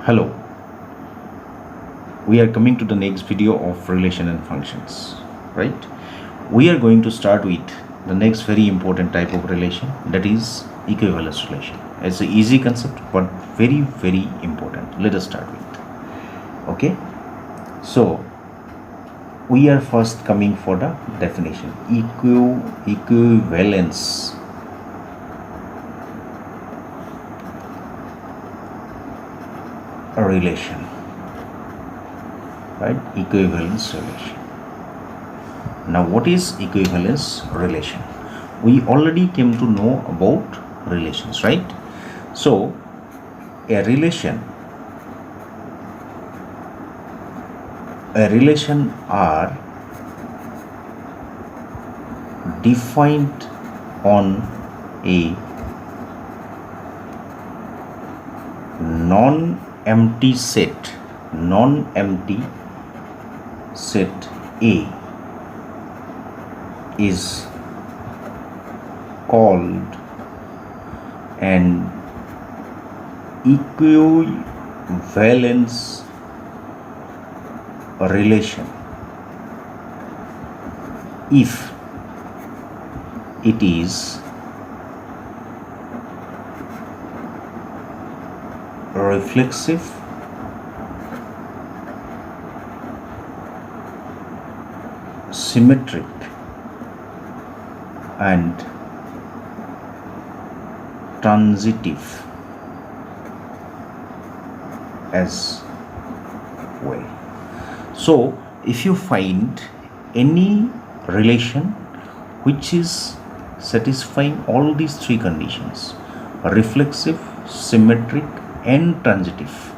Hello, we are coming to the next video of relation and functions, right? We are going to start with the next very important type of relation, that is equivalence relation. It's an easy concept but very important. Let us start with. Okay, so we are first coming for the definition. Equivalence relation, right? Equivalence relation. Now what is equivalence relation? We already came to know about relations, right? So a relation are defined on a non-empty set A is called an equivalence relation if it is reflexive, symmetric, and transitive as well. So if you find any relation which is satisfying all these three conditions, reflexive, symmetric, and transitive,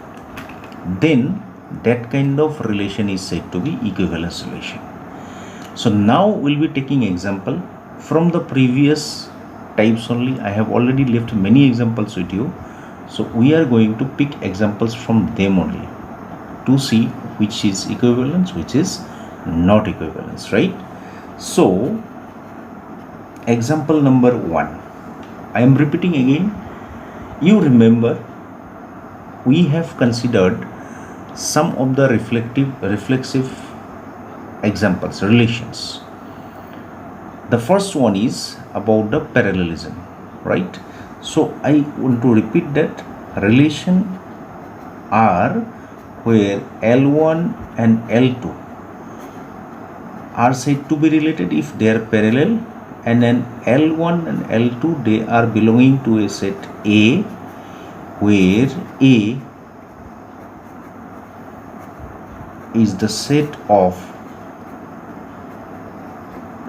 then that kind of relation is said to be equivalence relation. So now we'll be taking example from the previous types only. I have already left many examples with you, so we are going to pick examples from them only to see which is equivalence, which is not equivalence, right? So example number 1, I am repeating again. You remember we have considered some of the reflexive examples, relations. The first one is about the parallelism, right? So I want to repeat that relation are where L1 and L2 are said to be related if they are parallel, and then L1 and L2 they are belonging to a set A, where A is the set of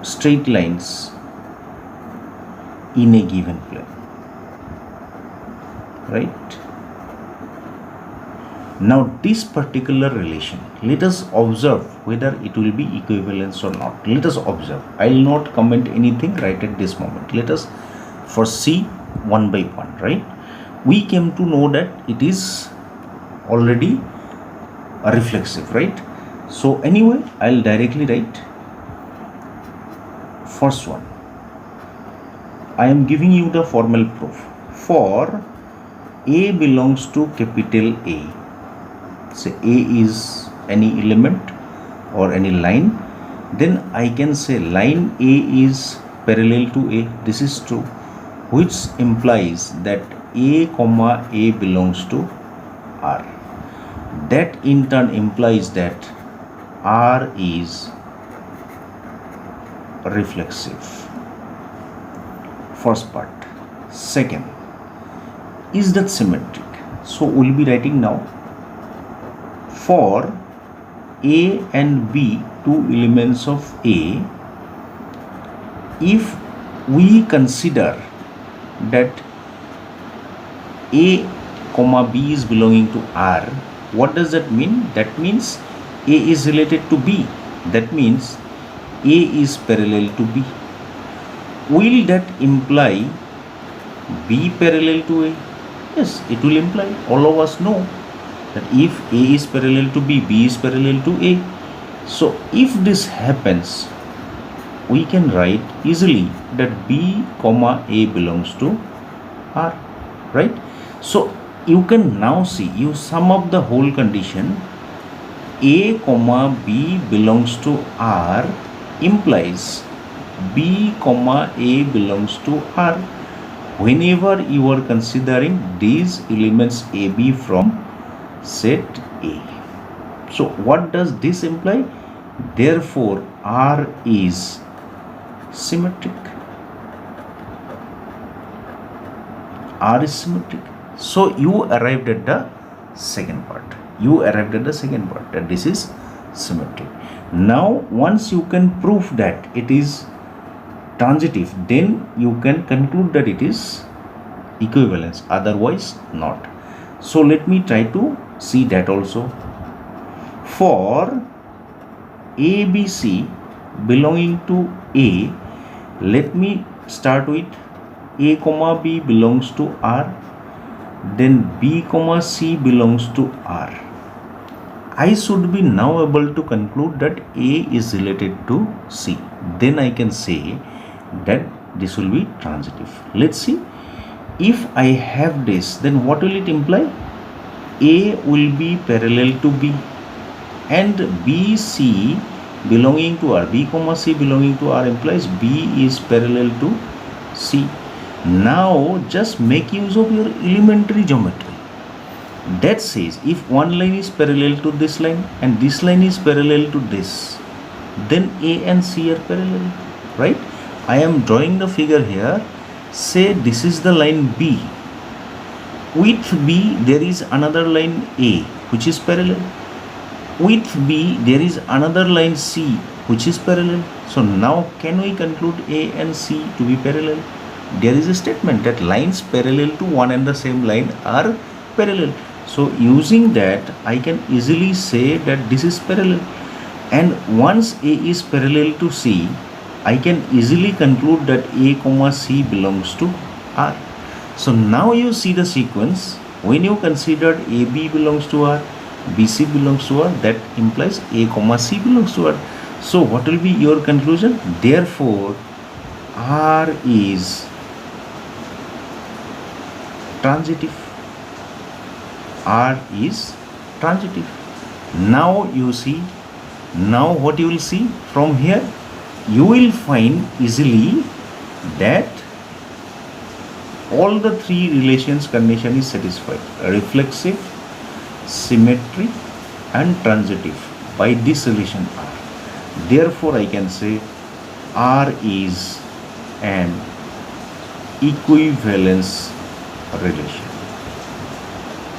straight lines in a given plane, right? Now this particular relation, let us observe whether it will be equivalence or not. Let us observe. I will not comment anything right at this moment. Let us first see one by one, right? We came to know that it is already a reflexive, right? So anyway, I'll directly write first one. I am giving you the formal proof. For A belongs to capital A, say A is any element or any line, then I can say line A is parallel to A. This is true, which implies that A comma A belongs to R. That in turn implies that R is reflexive. First part. Second, is that symmetric? So we'll be writing now, for A and B, two elements of A, if we consider that A comma B is belonging to R, what does that mean? That means A is related to B. That means A is parallel to B. Will that imply B parallel to A? Yes, it will imply. All of us know that if A is parallel to B, B is parallel to A. So if this happens, we can write easily that B comma A belongs to R, right? So You can now see, you sum up the whole condition. A comma B belongs to R implies B comma A belongs to R whenever you are considering these elements AB from set A. So what does this imply? Therefore R is symmetric. R is symmetric. So you arrived at the second part. That this is symmetric. Now once you can prove that it is transitive, then you can conclude that it is equivalence, otherwise not. So let me try to see that also. For ABC belonging to A, let me start with A comma B belongs to R, then B comma C belongs to R. I should be now able to conclude that A is related to C. Then I can say that this will be transitive. Let's see. If I have this, then what will it imply? A will be parallel to B, and BC belonging to R, B comma C belonging to R implies B is parallel to C. Now just make use of your elementary geometry. That says if one line is parallel to this line and this line is parallel to this, then A and C are parallel, right? I am drawing the figure here. Say this is the line B. With B there is another line A which is parallel. With B there is another line C which is parallel. So now can we conclude A and C to be parallel? There is a statement that lines parallel to one and the same line are parallel. So using that I can easily say that this is parallel, and once A is parallel to C, I can easily conclude that A comma C belongs to R. So now you see the sequence. When you considered AB belongs to R, BC belongs to R, that implies A comma C belongs to R. So what will be your conclusion? Therefore R is transitive. R is transitive. Now you see, now what you will see from here, you will find easily that all the three relations condition is satisfied: reflexive, symmetry and transitive by this relation R. Therefore I can say R is an equivalence relation.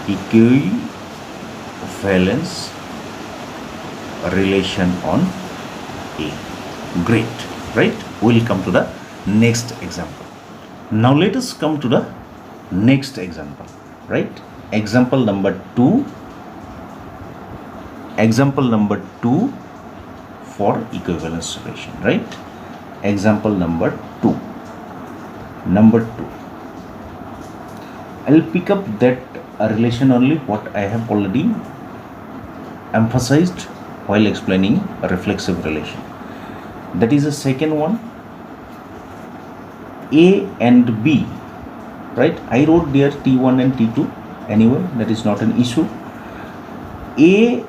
Equivalence relation on A. Great, right? We will come to the next example. Now let us come to the next example, right? Example number 2. Example number 2 for equivalence relation, right? Example number 2. I'll pick up that relation only what I have already emphasized while explaining a reflexive relation. That is the second one, A and B, right? I wrote there T1 and T2. Anyway, that is not an issue. A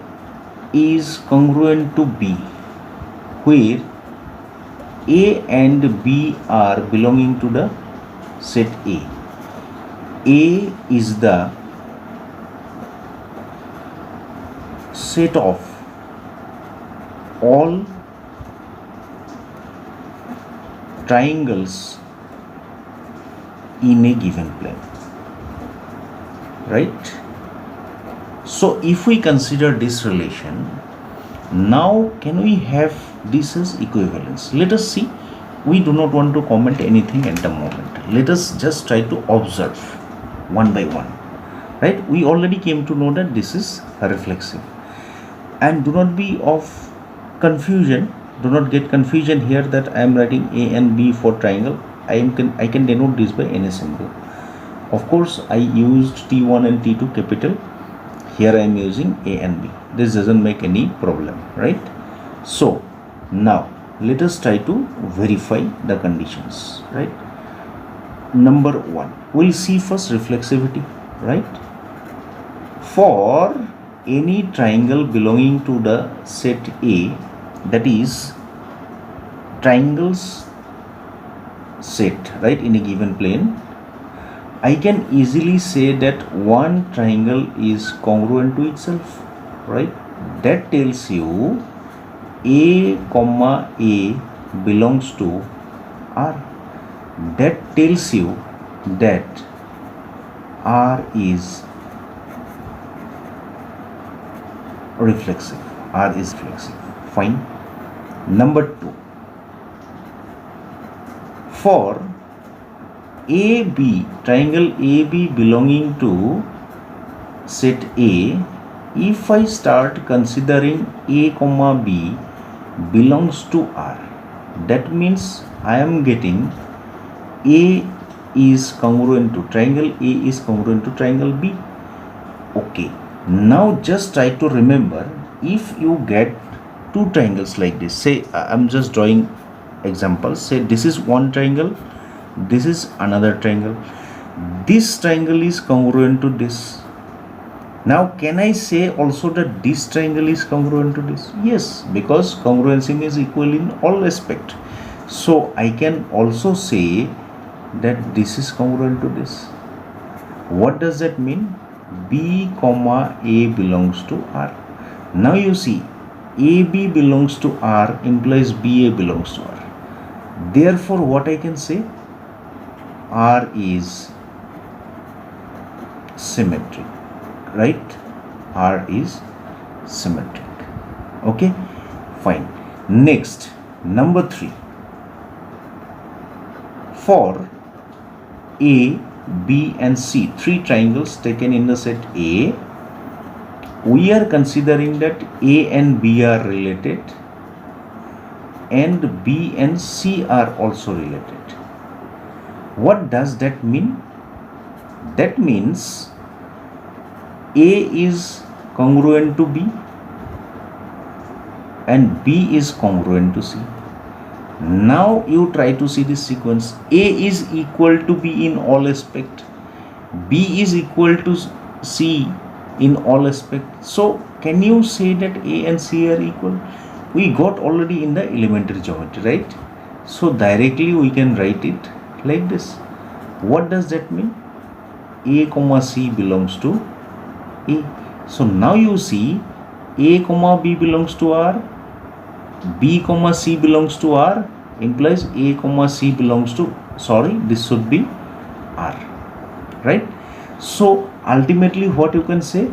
is congruent to B, where A and B are belonging to the set A. A is the set of all triangles in a given plane, right? So if we consider this relation, now can we have this as equivalence? Let us see. We do not want to comment anything at the moment. Let us just try to observe one by one, right? We already came to know that this is reflexive, and do not be of confusion. Do not get confusion here that I am writing A and B for triangle. I can denote this by any symbol. Of course, I used T1 and T2 capital. Here I am using A and B. This doesn't make any problem, right? So now let us try to verify the conditions, right? Number 1, we'll see first reflexivity, right? For any triangle belonging to the set A, that is triangles set, right, in a given plane, I can easily say that one triangle is congruent to itself, right? That tells you A comma A belongs to R. That tells you that R is reflexive. R is reflexive. Fine. Number 2. For AB, triangle AB belonging to set A, if I start considering A comma B belongs to R, that means I am getting A is congruent to triangle A is congruent to triangle B. Okay, now just try to remember, if you get two triangles like this, say I'm just drawing examples, say this is one triangle, this is another triangle, this triangle is congruent to this. Now can I say also that this triangle is congruent to this? Yes, because congruency is equal in all aspect. So I can also say that this is congruent to this. What does that mean? B comma A belongs to R. Now you see, AB belongs to R implies BA belongs to R. Therefore what I can say? R is symmetric, right? R is symmetric. Okay, fine. Next, number 3. For A, B and C, three triangles taken in the set A, we are considering that A and B are related and B and C are also related. What does that mean? That means A is congruent to B and B is congruent to C. Now you try to see this sequence. A is equal to B in all aspect, B is equal to C in all aspect. So can you say that A and C are equal? We got already in the elementary geometry, right? So directly we can write it like this. What does that mean? A comma C belongs to A. So now you see A comma B belongs to R, B comma C belongs to R implies A comma C belongs to, this should be R, right? So ultimately what you can say,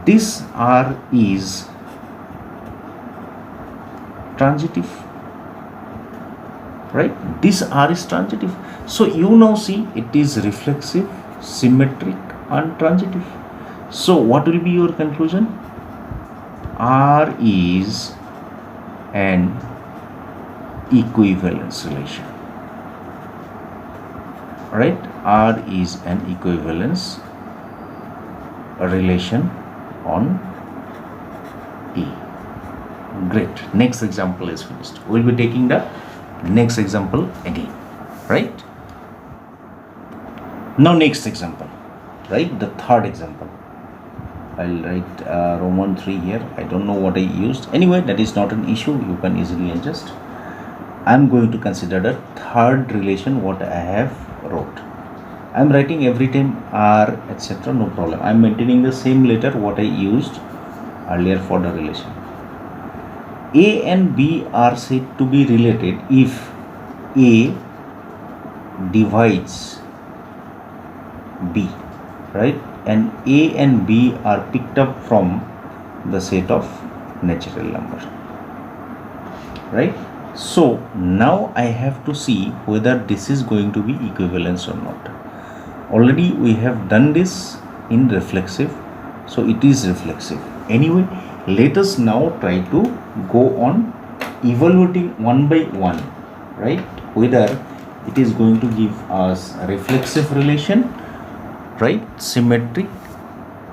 this R is transitive, right? This R is transitive. So you now see it is reflexive, symmetric and transitive. So what will be your conclusion? R is an equivalence relation, right? R is an equivalence relation on E. Great. Next example is finished. We'll be taking the next example again, right? Now next example, right? The third example. I'll write Roman 3 here. I don't know what I used. Anyway, that is not an issue. You can easily adjust. I'm going to consider the third relation what I have wrote. I'm writing every time R, etc. No problem. I'm maintaining the same letter what I used earlier for the relation. A and B are said to be related if A divides B, right? And A and B are picked up from the set of natural number, right? So now I have to see whether this is going to be equivalence or not. Already we have done this in reflexive, so it is reflexive. Anyway, let us now try to go on evaluating one by one, right? Whether it is going to give us a reflexive relation, right, symmetric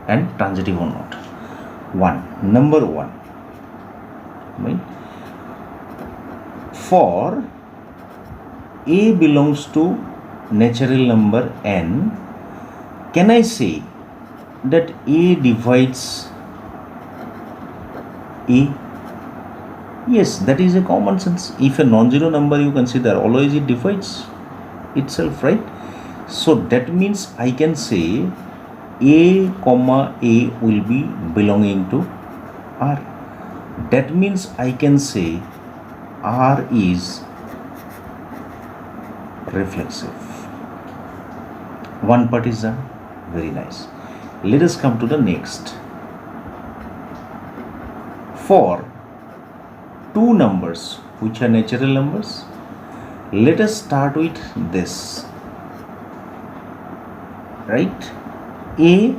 and transitive or not. Number one, right? For A belongs to natural number n, can I say that A divides A? Yes, that is a common sense. If a non-zero number you consider, always it divides itself, right? So that means I can say A comma A will be belonging to R. That means I can say R is reflexive. One part is done. Very nice. Let us come to the next. For two numbers which are natural numbers, let us start with this, right? A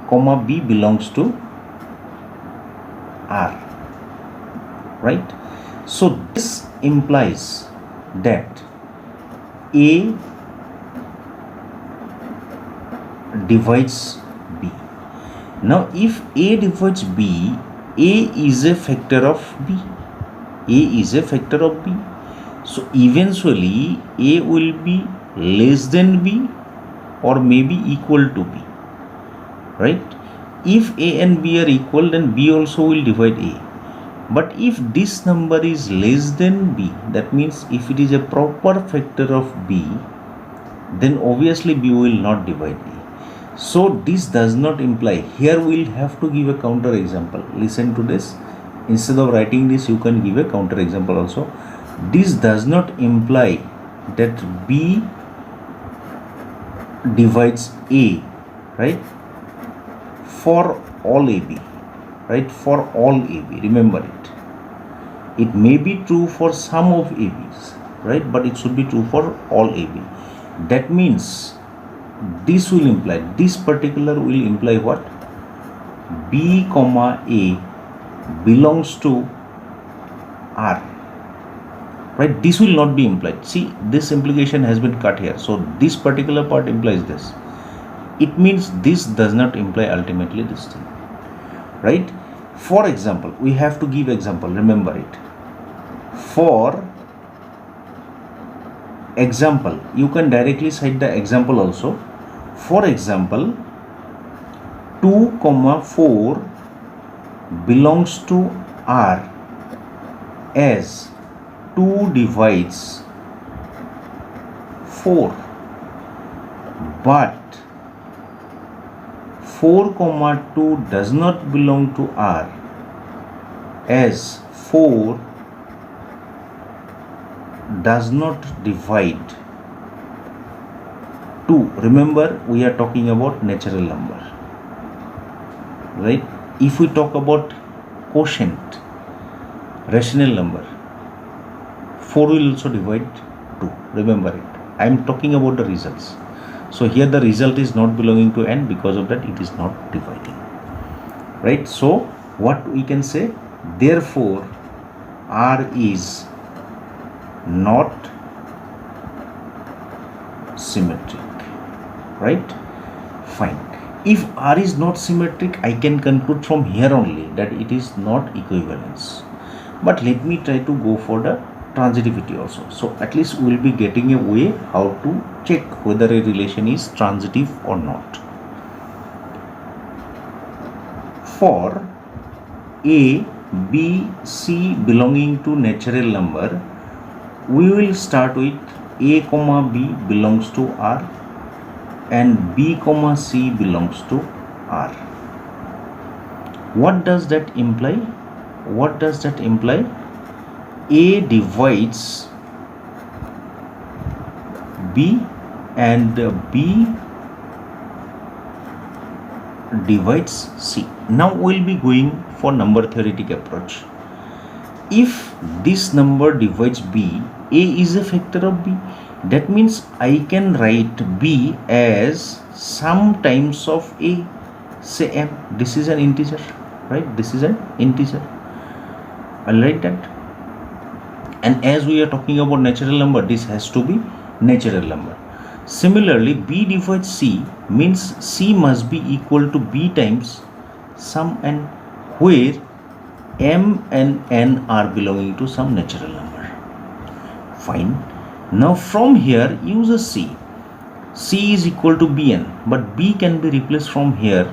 comma B belongs to R, right? So this implies that A divides B. Now if A divides B, A is a factor of B. A is a factor of B. So eventually A will be less than B or maybe equal to B, right? If A and B are equal, then B also will divide A. But if this number is less than B, that means if it is a proper factor of B, then obviously B will not divide A. So this does not imply, here we will have to give a counter example. Listen to this. Instead of writing this, you can give a counter example also. This does not imply that B divides A, right? For all AB, right? For all AB, remember it. It may be true for some of ABs, right? But it should be true for all AB. That means this will imply, this particular will imply what? B comma A belongs to R, right? This will not be implied. See, this implication has been cut here. So this particular part implies this. It means this does not imply ultimately this thing, right? For example, we have to give example, remember it. For example, you can directly cite the example also. For example, 2 comma 4 belongs to R as 2 divides 4, but 4 comma 2 does not belong to R as 4 does not divide 2. Remember, we are talking about natural number, right? If we talk about quotient, rational number, 4 will also divide 2. Remember it. I am talking about the results. So here the result is not belonging to n, because of that it is not dividing, right? So what we can say, therefore R is not symmetric, right? Fine. If R is not symmetric, I can conclude from here only that it is not equivalence. But let me try to go for the transitivity also. So at least we will be getting a way how to check whether a relation is transitive or not. For A, B, C belonging to natural number, we will start with A comma B belongs to R and B comma C belongs to R. What does that imply? What does that imply? A divides B and B divides C. Now we will be going for number theoretic approach. If this number divides B, A is a factor of B. That means I can write B as some times of A. Say M. This is an integer, right? This is an integer. I'll write that. And as we are talking about natural number, this has to be natural number. Similarly, B divides C means C must be equal to B times some n, where M and N are belonging to some natural number. Fine. Now from here use a C. C is equal to Bn, but B can be replaced from here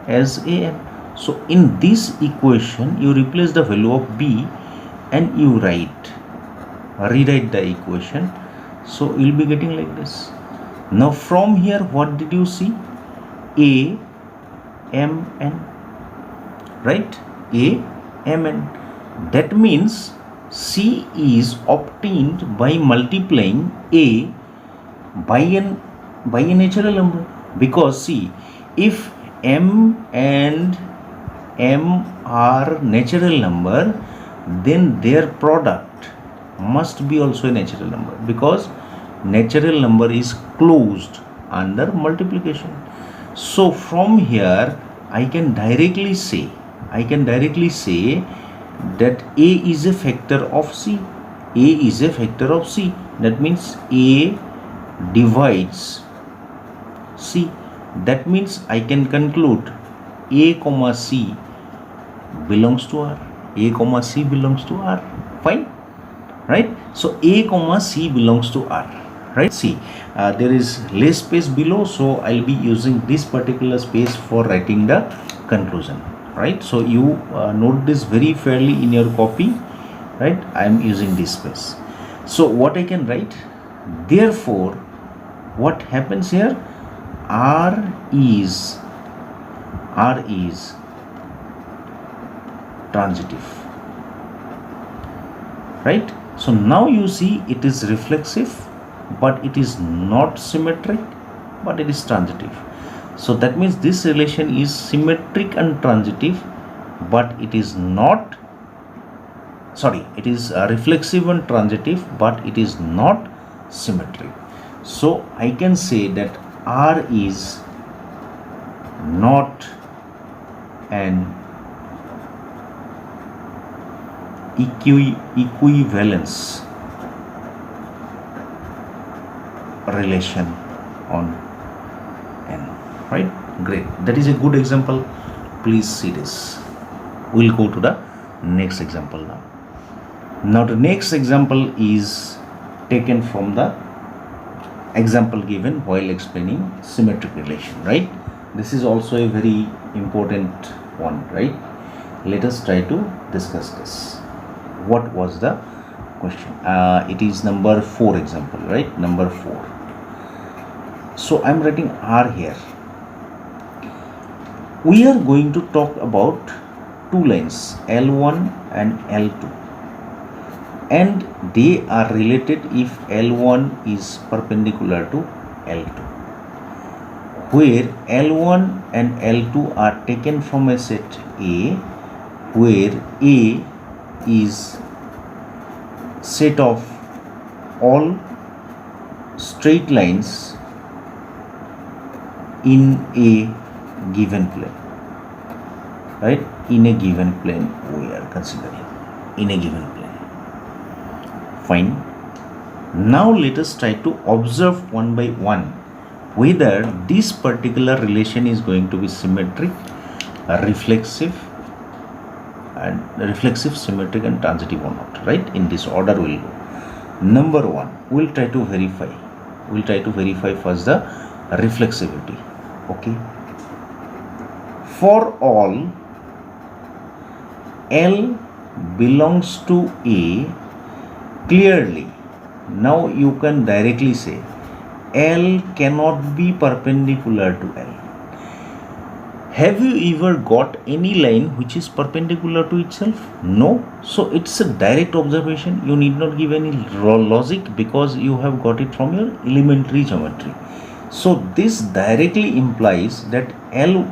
as An. So in this equation you replace the value of B and you rewrite the equation. So you'll be getting like this. Now from here what did you see? A M N, right? A M N. That means C is obtained by multiplying A by a natural number, because see, if M and M are natural number, then their product must be also a natural number, because natural number is closed under multiplication. So from here I can directly say that A is a factor of C. A is a factor of C. That means A divides C. That means I can conclude A comma C belongs to R. A comma C belongs to R. Fine, right? So A comma C belongs to R, right? See, there is less space below, so I'll be using this particular space for writing the conclusion, right? So you note this very fairly in your copy, right? I am using this space. So what I can write, therefore what happens here, R is transitive, right? So now you see it is reflexive, but it is not symmetric, but it is transitive. So that means this relation is symmetric and transitive, but it is not, sorry, it is reflexive and transitive, but it is not symmetric. So I can say that R is not an equivalence relation on N, right? Great, that is a good example. Please see this. We'll go to the next example now. Now the next example is taken from the example given while explaining symmetric relation, right? This is also a very important one, right? Let us try to discuss this. What was the question? It is number 4 example, right? Number 4. So I'm writing R here. We are going to talk about two lines, L1 and L2, and they are related if L1 is perpendicular to L2, where L1 and L2 are taken from a set A, where A is set of all straight lines in a given plane, right? In a given plane we are considering, in a given plane. Fine. Now let us try to observe one by one whether this particular relation is going to be symmetric, reflexive, symmetric and transitive or not, right? In this order we'll go. Number 1, we'll try to verify first the reflexivity. Okay, for all L belongs to A, clearly now you can directly say L cannot be perpendicular to L. Have you ever got any line which is perpendicular to itself? No. So it's a direct observation. You need not give any logic, because you have got it from your elementary geometry. So this directly implies that L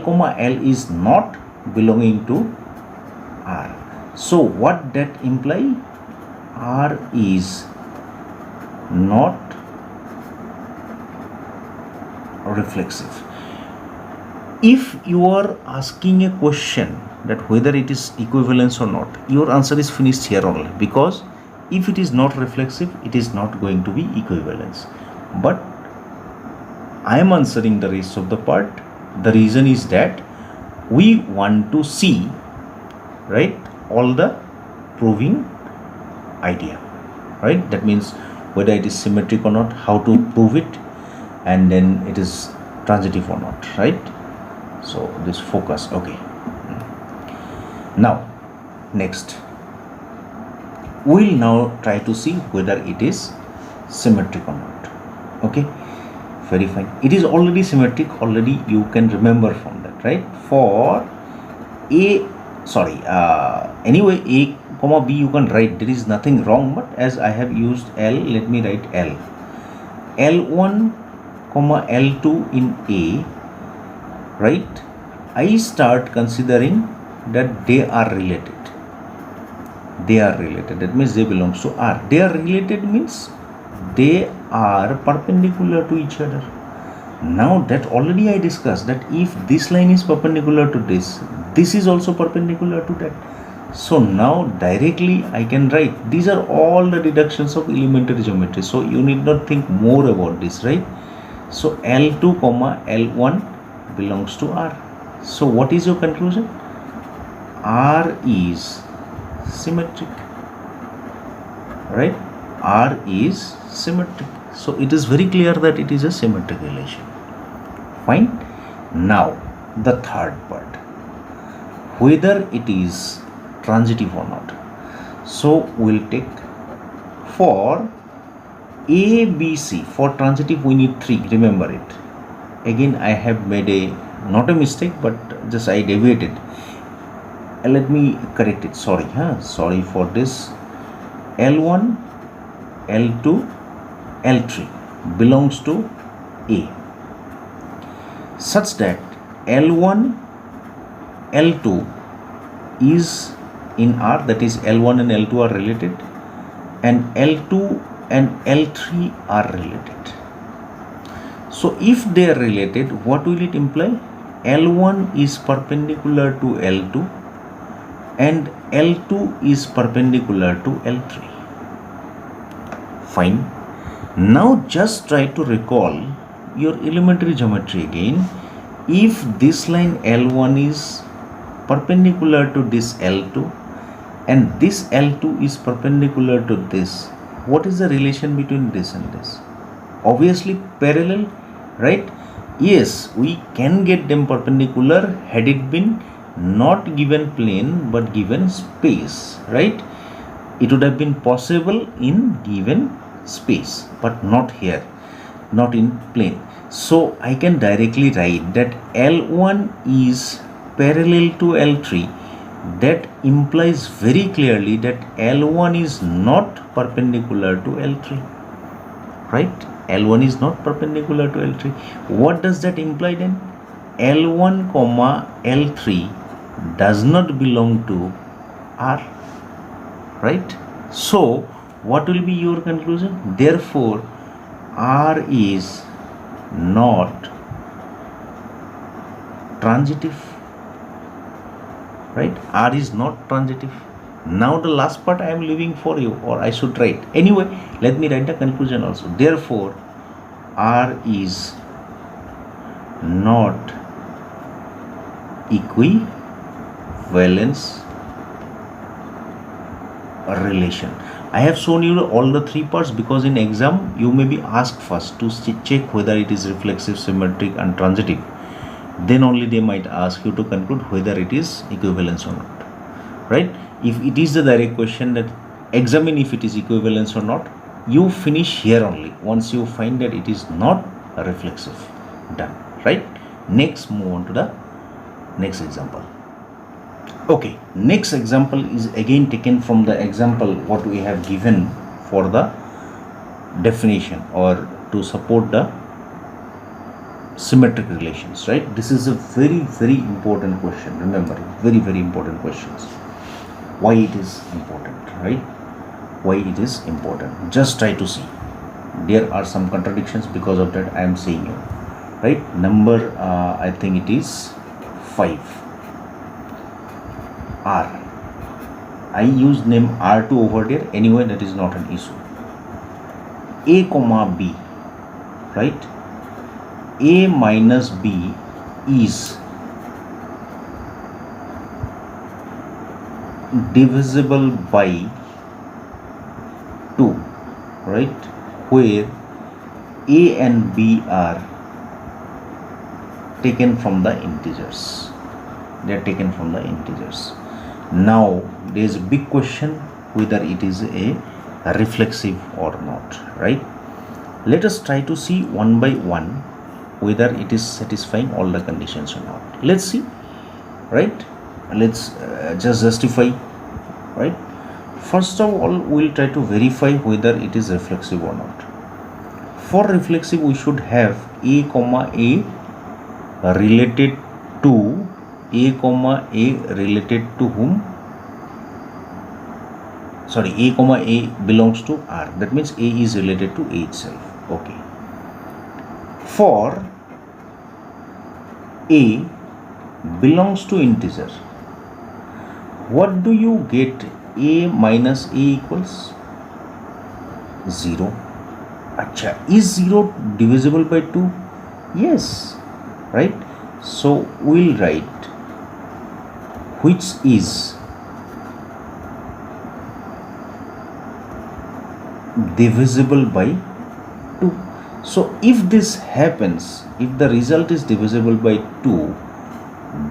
comma L is not belonging to R. So what that imply? R is not reflexive. If you are asking a question that whether it is equivalence or not, your answer is finished here only, because if it is not reflexive, it is not going to be equivalence. But I am answering the rest of the part. The reason is that we want to see, right, all the proving idea, right? That means whether it is symmetric or not, how to prove it, and then it is transitive or not, right? So this focus. Okay, now next we'll now try to see whether it is symmetric or not. Okay, very fine. It is already symmetric, already you can remember from that, right? For anyway, a comma b you can write, there is nothing wrong, but as I have used L, let me write L. L1 comma L2 in A, right? I start considering that they are related. They are related, that means they belongs to R. They are related means they are perpendicular to each other. Now that already I discussed that if this line is perpendicular to this is also perpendicular to that. So now directly I can write, these are all the deductions of elementary geometry, so you need not think more about this, right? So L2 comma L1 belongs to R. So what is your conclusion? R is symmetric, right? R is symmetric. So it is very clear that it is a symmetric relation. Fine. Now the third part, whether it is transitive or not. So we'll take for A, B, C. For transitive we need 3, remember it. Again I have made not a mistake, but just I deviated. Let me correct it, sorry for this. L1, L2, L3 belongs to A, such that L1, L2 is in R, that is L1 and L2 are related, and L2 and L3 are related. So if they are related, what will it imply? L1 is perpendicular to L2 and L2 is perpendicular to L3. Fine. Now just try to recall your elementary geometry again. If this line L1 is perpendicular to this L2 and this L2 is perpendicular to this, what is the relation between this and this? Obviously parallel, right? Yes, we can get them perpendicular had it been not given plane but given space, right? It would have been possible in given space, but not here, not in plane. So I can directly write that L1 is parallel to L3. That implies very clearly that L1 is not perpendicular to L3, right? L1 is not perpendicular to L3. What does that imply then? L1 comma L3 does not belong to R, right? So what will be your conclusion? Therefore R is not transitive, right? R is not transitive. Now the last part I am leaving for you, or I should write. Anyway, let me write the conclusion also. Therefore R is not equivalence relation. I have shown you all the 3 parts because in exam you may be asked first to check whether it is reflexive, symmetric and transitive. Then only they might ask you to conclude whether it is equivalence or not, right? If it is the direct question that examine if it is equivalence or not, you finish here only once you find that it is not a reflexive. Done, right? Next, move on to the next example. Okay, next example is again taken from the example what we have given for the definition or to support the symmetric relations, right? This is a very important question. Remember, very important questions. Why it is important, right? Why it is important? Just try to see. There are some contradictions, because of that I am saying you, right? Number I think it is 5. R. I used name R2 over there. Anyway, that is not an issue. A comma B, right? A minus B is divisible by 2, right? where a and b are taken from the integers. They are taken from the integers. Now there is a big question whether it is a reflexive or not, right? Let us try to see one by one whether it is satisfying all the conditions or not. Let's see, right? Let's just justify, right? First of all, we'll try to verify whether it is reflexive or not. For reflexive, we should have a comma a related to a comma a related to whom? Sorry, a comma a belongs to R. That means a is related to a itself. Okay. For a belongs to integer, what do you get? A minus a equals 0. Acha, is 0 divisible by 2? Yes, right? So we'll write which is divisible by 2. So if this happens, if the result is divisible by 2,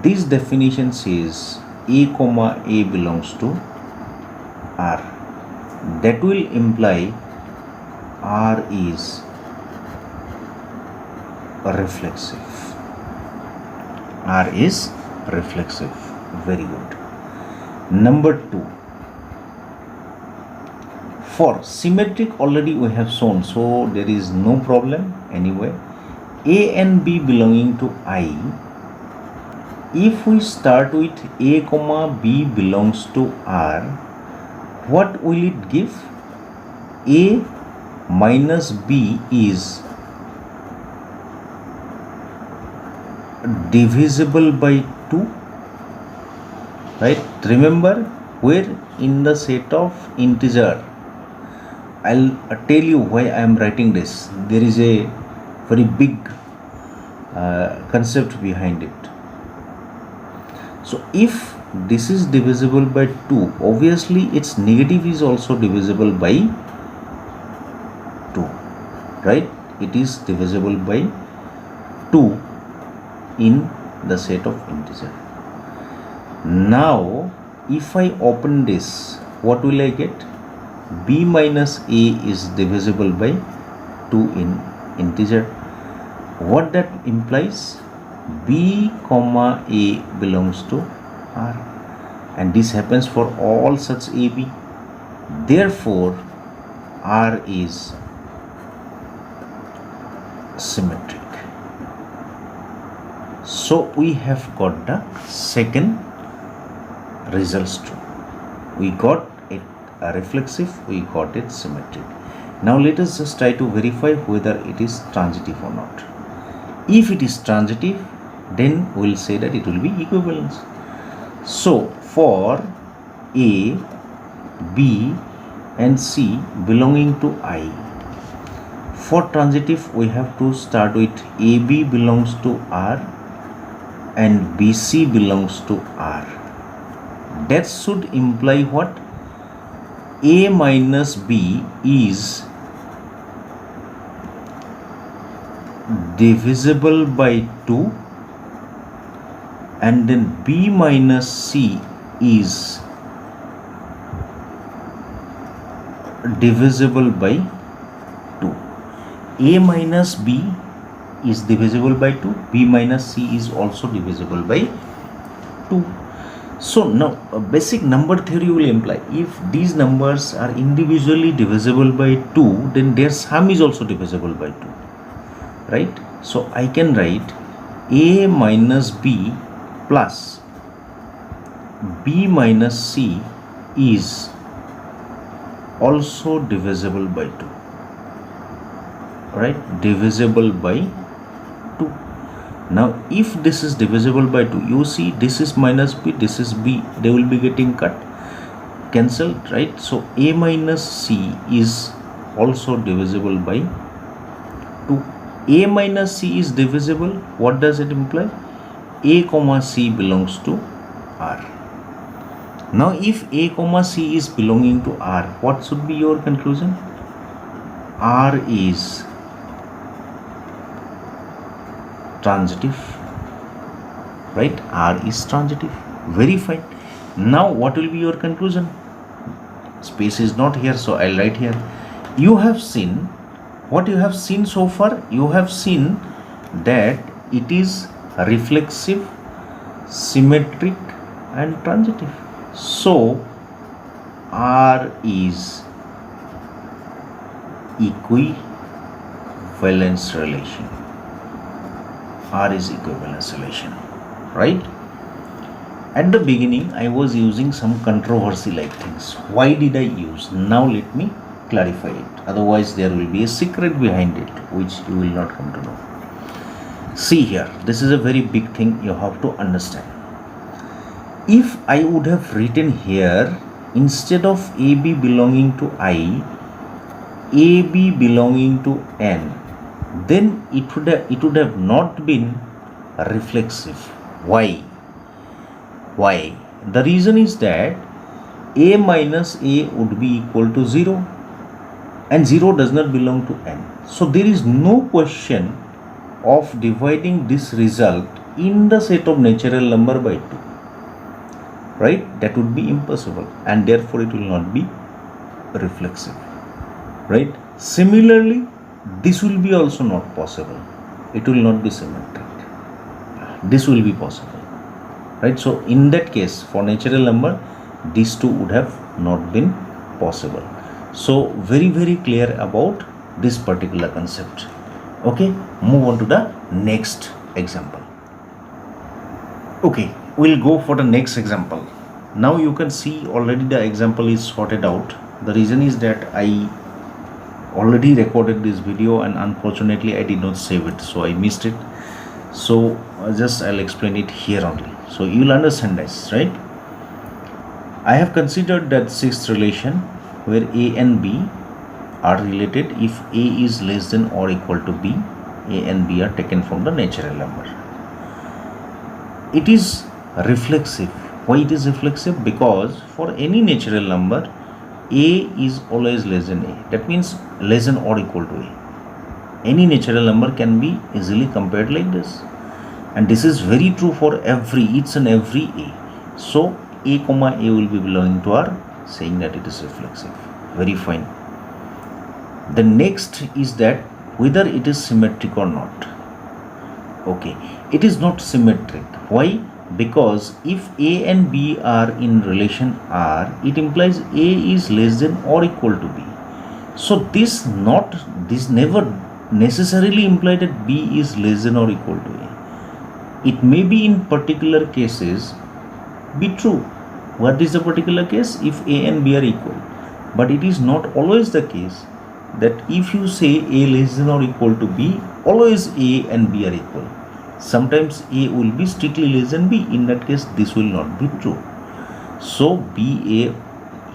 this definition says a comma a belongs to R. That will imply R is reflexive. R is reflexive. Very good. Number 2. For symmetric already we have shown, so there is no problem anyway. A and B belonging to I. If we start with a comma b belongs to R, what will it give? A minus b is divisible by 2, right? Remember, where in the set of integer, I'll tell you why I am writing this. There is a very big concept behind it. So if this is divisible by 2, obviously its negative is also divisible by 2, right? It is divisible by 2 in the set of integer. Now if I open this, what will I get? B minus a is divisible by 2 in integer. What that implies? B comma a belongs to R, and this happens for all such AB. Therefore R is symmetric. So we have got the second results true. We got it reflexive, we got it symmetric. Now let us just try to verify whether it is transitive or not. If it is transitive, then we will say that it will be equivalence. So for A, B and C belonging to I, for transitive we have to start with AB belongs to R and BC belongs to R. That should imply what? A minus B is divisible by 2 and then B minus C is divisible by 2. A minus B is divisible by 2, B minus C is also divisible by 2. So now a basic number theory will imply if these numbers are individually divisible by 2, then their sum is also divisible by 2, right? So I can write A minus B plus B minus C is also divisible by 2, right? Divisible by 2. Now if this is divisible by 2, you see this is minus B, this is B, they will be getting cut, cancelled, right? So A minus C is also divisible by 2. A minus C is divisible. What does it imply? A comma C belongs to R. Now if A comma C is belonging to R, what should be your conclusion? R is transitive, right? R is transitive. Very fine. Now what will be your conclusion? Space is not here, so I'll write here. You have seen, what you have seen so far, you have seen that it is reflexive, symmetric and transitive. So R is equivalence relation. R is equivalence relation, right? At the beginning I was using some controversy like things. Why did I use? Now let me clarify it. Otherwise there will be a secret behind it which you will not come to know. See here, this is a very big thing you have to understand. If I would have written here, instead of AB belonging to I, AB belonging to N, then it would have not been reflexive. Why? The reason is that A minus A would be equal to 0 and 0 does not belong to N. So there is no question of dividing this result in the set of natural number by 2, right? That would be impossible and therefore it will not be reflexive, right? Similarly, this will be also not possible. It will not be symmetric. This will be possible, right? So in that case, for natural number, these two would have not been possible. So very clear about this particular concept. Okay, move on to the next example. Okay, we'll go for the next example. Now you can see already the example is sorted out. The reason is that I already recorded this video and unfortunately I did not save it, so I missed it. So I'll explain it here only, so you'll understand this, right? I have considered that sixth relation where A and B are related if A is less than or equal to B. A and B are taken from the natural number. It is reflexive. Why it is reflexive? Because for any natural number, A is always less than A. That means less than or equal to A. Any natural number can be easily compared like this. And this is very true for each and every A. So A comma A will be belonging to R, saying that it is reflexive. Very fine. The next is that whether it is symmetric or not. Okay, it is not symmetric. Why? Because if A and B are in relation R, it implies A is less than or equal to B. So this never necessarily imply that B is less than or equal to A. It may be in particular cases be true. What is the particular case? If A and B are equal. But it is not always the case that if you say A less than or equal to B, always A and B are equal. Sometimes A will be strictly less than B. In that case, this will not be true. So BA,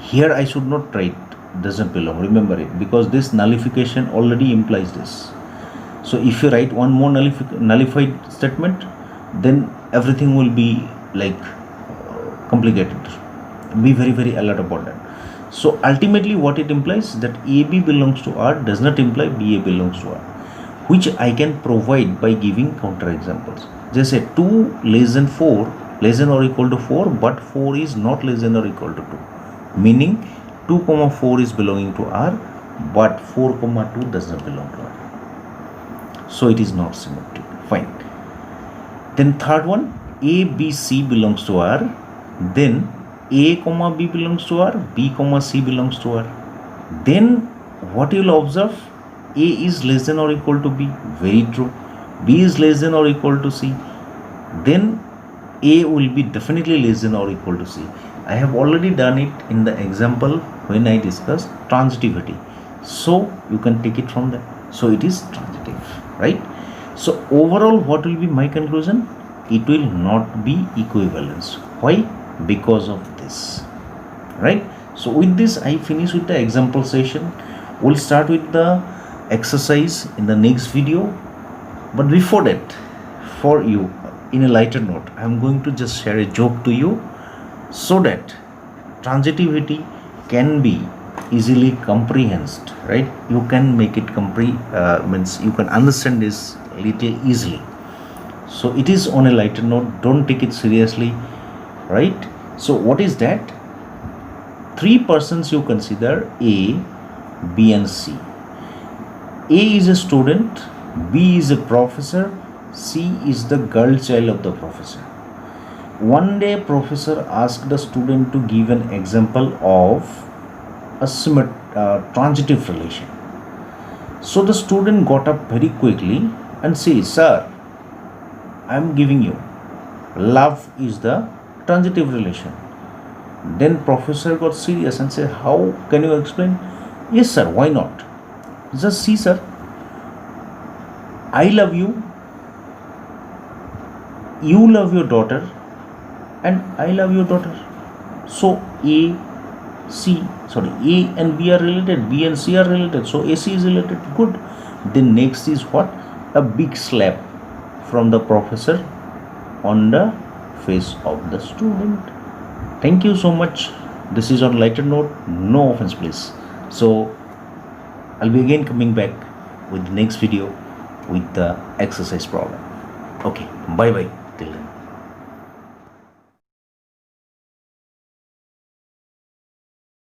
here I should not write doesn't belong. Remember it, because this nullification already implies this. So if you write one more nullified statement, then everything will be like complicated. Be very alert about that. So ultimately what it implies that AB belongs to R does not imply BA belongs to R, which I can provide by giving counter examples. Just say 2 less than 4, less than or equal to 4, but 4 is not less than or equal to 2. Meaning 2, 4 is belonging to R, but 4, 2 does not belong to R. So it is not symmetric. Fine. Then third one, A, B, C belongs to R. Then A, B belongs to R, B, C belongs to R. Then what you will observe? A is less than or equal to B. Very true. B is less than or equal to C. Then A will be definitely less than or equal to C. I have already done it in the example when I discussed transitivity. So you can take it from there. So it is transitive, right? So overall, what will be my conclusion? It will not be equivalence. Why? Because of this, right? So with this, I finish with the example session. We'll start with the exercise in the next video. But before that, for you, in a lighter note, I'm going to just share a joke to you so that transitivity can be easily comprehended, right? You can make it means you can understand this little easily. So it is on a lighter note, don't take it seriously, right? So what is that? Three persons you consider: A, B and C. A is a student, B is a professor, C is the girl child of the professor. One day professor asked the student to give an example of a transitive relation. So the student got up very quickly and said, "Sir, I am giving you, love is the transitive relation." Then professor got serious and said, "How can you explain?" "Yes sir, why not? Just see sir, I love you, you love your daughter, and I love your daughter. So A and B are related, B and C are related, so AC is related. Good. Then next is what? A big slap from the professor on the face of the student. Thank you so much. This is on lighter note, no offense please. So I'll be again coming back with the next video with the exercise problem. Okay, bye bye.